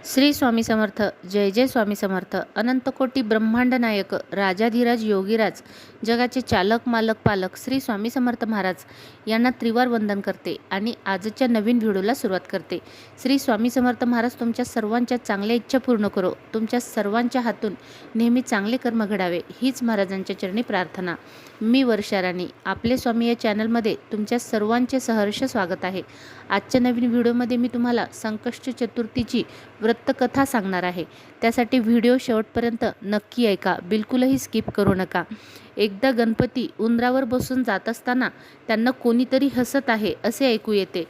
श्री स्वामी समर्थ. जय जय स्वामी समर्थ. अनंतकोटी ब्रह्मांड नायक राजाधिराज योगीराज जगाचे चालक मालक पालक श्री स्वामी समर्थ महाराज यांना त्रिवार वंदन करते आणि आजच्या नवीन व्हिडिओला सुरुवात करते. श्री स्वामी समर्थ महाराज तुमच्या सर्वांच्या चांगल्या इच्छा पूर्ण करो. तुमच्या सर्वांच्या हातून नेहमी चांगले कर्म घडावे हीच महाराजांच्या चरणी प्रार्थना. मी वर्षा राणी आपले स्वामी या चॅनलमध्ये तुमच्या सर्वांचे सहर्ष स्वागत आहे. आजच्या नवीन व्हिडिओमध्ये मी तुम्हाला संकष्ट चतुर्थीची व्रतकथा सांगणार आहे. त्यासाठी व्हिडिओ शेवटपर्यंत नक्की ऐका, बिलकुलही स्किप करू नका. एकदा गणपती उंदरावर बसून जात असताना त्यांना कोणीतरी हसत आहे असे ऐकू येते.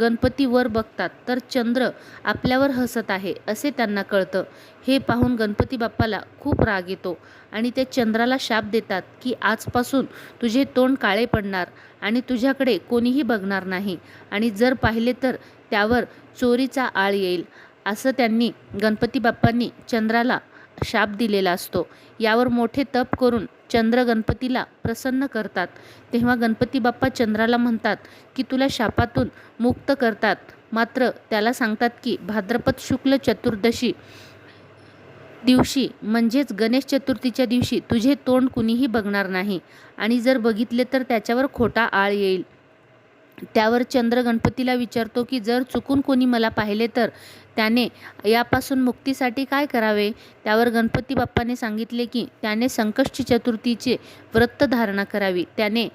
गणपती वर बघतात तर चंद्र आपल्यावर हसत आहे असे त्यांना कळतं. हे पाहून गणपती बाप्पाला खूप राग येतो आणि ते चंद्राला शाप देतात की आजपासून तुझे तोंड काळे पडणार आणि तुझ्याकडे कोणीही बघणार नाही आणि जर पाहिले तर त्यावर चोरीचा आळ येईल. असं त्यांनी गणपती बाप्पांनी चंद्राला शाप दिलेला असतो. यावर मोठे तप करून चंद्र गणपतीला प्रसन्न करतात. तेव्हा गणपती बाप्पा चंद्राला म्हणतात की तुला शापातून मुक्त करतात. मात्र त्याला सांगतात की भाद्रपद शुक्ल चतुर्दशी दिवशी म्हणजेच गणेश चतुर्थीच्या दिवशी तुझे तोंड कुणीही बघणार नाही आणि जर बघितले तर त्याच्यावर खोटा आळ येईल. त्यावर चंद्र गणपतीला विचारतो की जर चुकून कोणी मला पाहिले तर त्याने यापासून मुक्तीसाठी काय करावे. त्यावर गणपती बाप्पाने सांगितले की त्याने संकष्टी चतुर्थीचे व्रत धारणा करावी, त्याने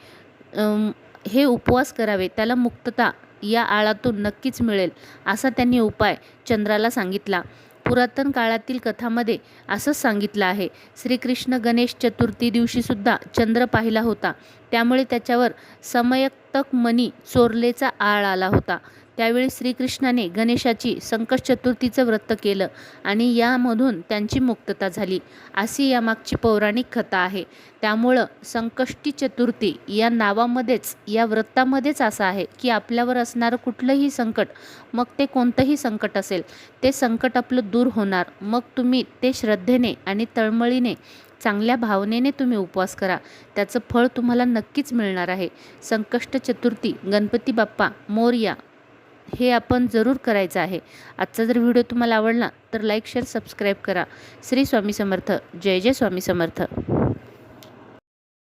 हे उपवास करावे, त्याला मुक्तता या आळातून नक्कीच मिळेल असा त्यांनी उपाय चंद्राला सांगितला. पुरातन काळातील कथामध्ये असंच सांगितलं आहे. श्रीकृष्ण गणेश चतुर्थी दिवशी सुद्धा चंद्र पाहिला होता, त्यामुळे त्याच्यावर समयक्तक मणी चोरलेचा आळ आला होता. त्यावेळी श्रीकृष्णाने गणेशाची संकष्ट चतुर्थीचं व्रत केलं आणि यामधून त्यांची मुक्तता झाली अशी यामागची पौराणिक कथा आहे. त्यामुळं संकष्टी चतुर्थी या नावामध्येच या व्रतामध्येच असं आहे की आपल्यावर असणारं कुठलंही संकट, मग ते कोणतंही संकट असेल, ते संकट आपलं दूर होणार. मग तुम्ही ते श्रद्धेने आणि तळमळीने चांगल्या भावनेने तुम्ही उपवास करा, त्याचं फळ तुम्हाला नक्कीच मिळणार आहे. संकष्ट चतुर्थी गणपती बाप्पा मोरया हे आपण जरूर करायचं आहे. आजचा जर व्हिडिओ तुम्हाला आवडला तर लाईक शेअर सबस्क्राईब करा. श्री स्वामी समर्थ. जय जय स्वामी समर्थ.